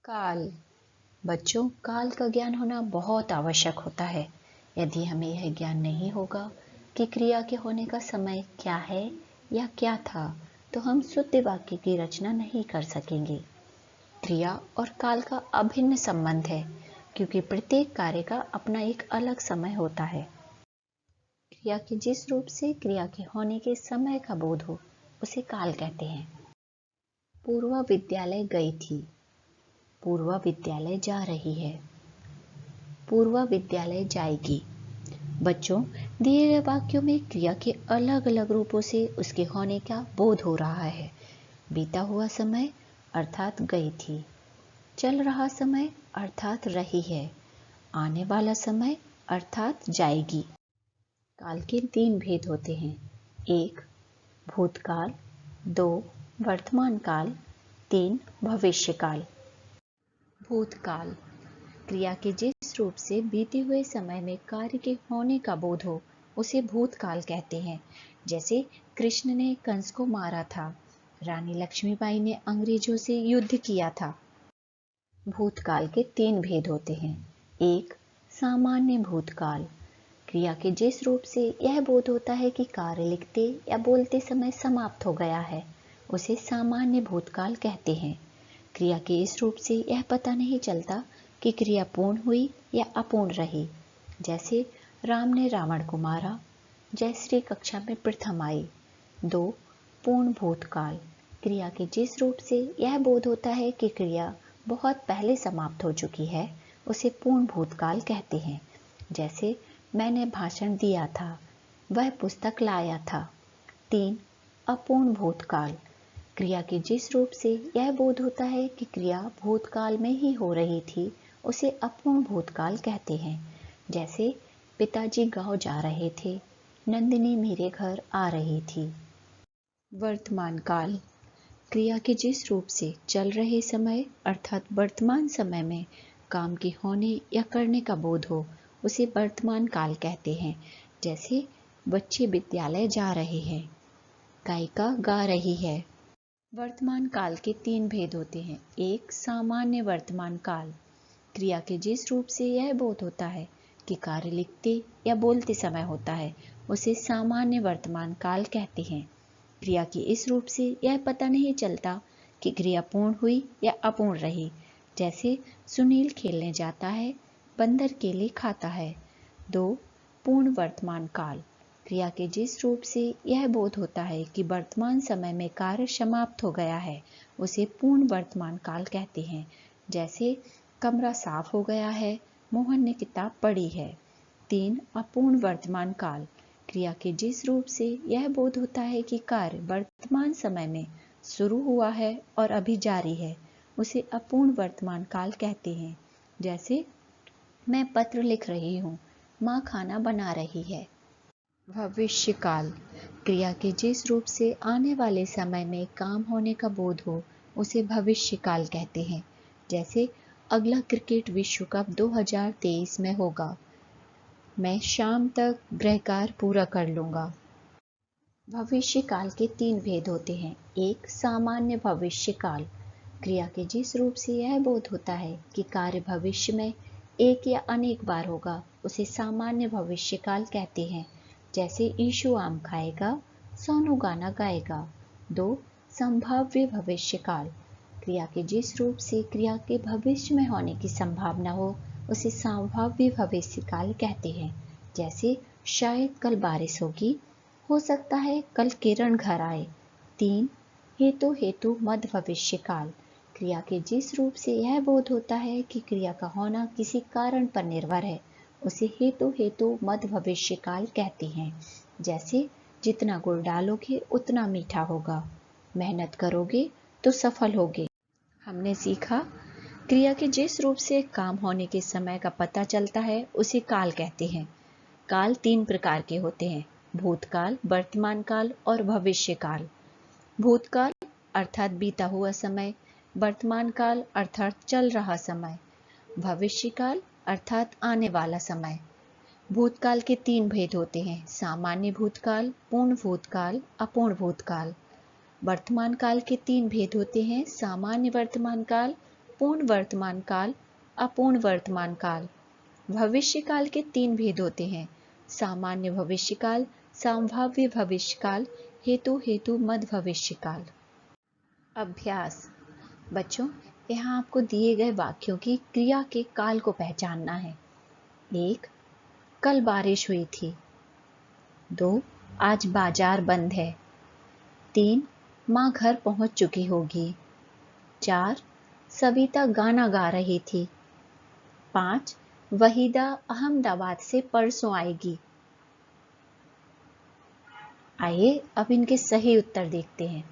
काल। बच्चों, काल का ज्ञान होना बहुत आवश्यक होता है। यदि हमें यह ज्ञान नहीं होगा कि क्रिया के होने का समय क्या है या क्या था, तो हम शुद्ध वाक्य की रचना नहीं कर सकेंगे। क्रिया और काल का अभिन्न संबंध है, क्योंकि प्रत्येक कार्य का अपना एक अलग समय होता है। क्रिया के जिस रूप से क्रिया के होने के समय का बोध हो, उसे काल कहते हैं। पूर्वा विद्यालय गई थी। पूर्वा विद्यालय जा रही है। पूर्वा विद्यालय जाएगी। बच्चों, दिए गए वाक्यों में क्रिया के अलग अलग रूपों से उसके होने का बोध हो रहा है। बीता हुआ समय अर्थात गई थी। चल रहा समय अर्थात रही है। आने वाला समय अर्थात जाएगी। काल के 3 भेद होते हैं। 1 भूतकाल, 2 वर्तमान काल, 3 भविष्यकाल। भूतकाल। क्रिया के जिस रूप से बीते हुए समय में कार्य के होने का बोध हो, उसे भूतकाल कहते हैं। जैसे कृष्ण ने कंस को मारा था, रानी लक्ष्मीबाई ने अंग्रेजों से युद्ध किया था। भूतकाल के 3 भेद होते हैं। 1 सामान्य भूतकाल। क्रिया के जिस रूप से यह बोध होता है कि कार्य लिखते या बोलते समय समाप्त हो गया है, उसे सामान्य भूतकाल कहते हैं। क्रिया के इस रूप से यह पता नहीं चलता कि क्रिया पूर्ण हुई या अपूर्ण रही। जैसे राम ने रावण को मारा, जयश्री कक्षा में प्रथम आई। 2 पूर्ण भूतकाल। क्रिया के जिस रूप से यह बोध होता है कि क्रिया बहुत पहले समाप्त हो चुकी है, उसे पूर्ण भूतकाल कहते हैं। जैसे मैंने भाषण दिया था, वह पुस्तक लाया था। 3 अपूर्ण भूतकाल। क्रिया के जिस रूप से यह बोध होता है कि क्रिया भूतकाल में ही हो रही थी, उसे अपूर्ण भूतकाल कहते हैं। जैसे पिताजी गांव जा रहे थे, नंदिनी मेरे घर आ रही थी। वर्तमान काल। क्रिया के जिस रूप से चल रहे समय अर्थात वर्तमान समय में काम के होने या करने का बोध हो, उसे वर्तमान काल कहते हैं। जैसे बच्चे विद्यालय जा रहे हैं, गायिका गा रही है। वर्तमान काल के 3 भेद होते हैं। 1 सामान्य वर्तमान काल। क्रिया के जिस रूप से यह बोध होता है कि कार्य लिखते या बोलते समय होता है, उसे सामान्य वर्तमान काल कहते हैं। क्रिया के इस रूप से यह पता नहीं चलता कि क्रिया पूर्ण हुई या अपूर्ण रही। जैसे सुनील खेलने जाता है, बंदर केले खाता है। 2 पूर्ण वर्तमान काल। क्रिया के जिस रूप से यह बोध होता है कि वर्तमान समय में कार्य समाप्त हो गया है, उसे पूर्ण वर्तमान काल कहते हैं। जैसे कमरा साफ हो गया है, मोहन ने किताब पढ़ी है। 3 अपूर्ण वर्तमान काल। क्रिया के जिस रूप से यह बोध होता है कि कार्य वर्तमान समय में शुरू हुआ है और अभी जारी है, उसे अपूर्ण वर्तमान काल कहते हैं। जैसे मैं पत्र लिख रही हूँ, माँ खाना बना रही है। भविष्य काल। क्रिया के जिस रूप से आने वाले समय में काम होने का बोध हो, उसे भविष्य काल कहते हैं। जैसे अगला क्रिकेट विश्व कप 2023 में होगा, मैं शाम तक गृह कार्य पूरा कर लूंगा। भविष्य काल के 3 भेद होते हैं। 1 सामान्य भविष्य काल। क्रिया के जिस रूप से यह बोध होता है कि कार्य भविष्य में एक या अनेक बार होगा, उसे सामान्य भविष्य काल कहते हैं। जैसे यीशु आम खाएगा, सोनू गाना गाएगा। 2 संभाव्य भविष्य काल। क्रिया के जिस रूप से क्रिया के भविष्य में होने की संभावना हो, उसे संभाव्य भविष्य काल कहते हैं। जैसे शायद कल बारिश होगी, हो सकता है कल किरण घर आए। 3 हेतु हेतु मध्य भविष्य काल। क्रिया के जिस रूप से यह बोध होता है कि क्रिया का होना किसी कारण पर निर्भर है, उसे हेतु हेतु मध्य भविष्य काल कहते हैं। जैसे जितना गुड़ डालोगे उतना मीठा होगा, मेहनत करोगे तो सफल होगे। हमने सीखा, क्रिया के जिस रूप से काम होने के समय का पता चलता है, उसे काल कहते हैं। काल 3 प्रकार के होते हैं। भूतकाल, वर्तमान काल और भविष्य काल। भूतकाल अर्थात बीता हुआ समय, वर्तमान काल अर्थात चल रहा समय, भविष्य काल अर्थात आने वाला समय। भूतकाल के 3 भेद होते हैं। सामान्य भूतकाल, पूर्ण भूतकाल, अपूर्ण भूतकाल। वर्तमान काल के 3 भेद होते हैं। सामान्य वर्तमान काल, पूर्ण वर्तमान काल, अपूर्ण वर्तमान काल। भविष्य काल के 3 भेद होते हैं: सामान्य भविष्य काल, संभाव्य भविष्य काल, हेतु मद भविष्य काल। अभ्यास। बच्चों, यहाँ आपको दिए गए वाक्यों की क्रिया के काल को पहचानना है। 1. कल बारिश हुई थी। 2. आज बाजार बंद है। 3. माँ घर पहुंच चुकी होगी। 4. सविता गाना गा रही थी। 5. वहीदा अहमदाबाद से परसों आएगी। आइए अब इनके सही उत्तर देखते हैं।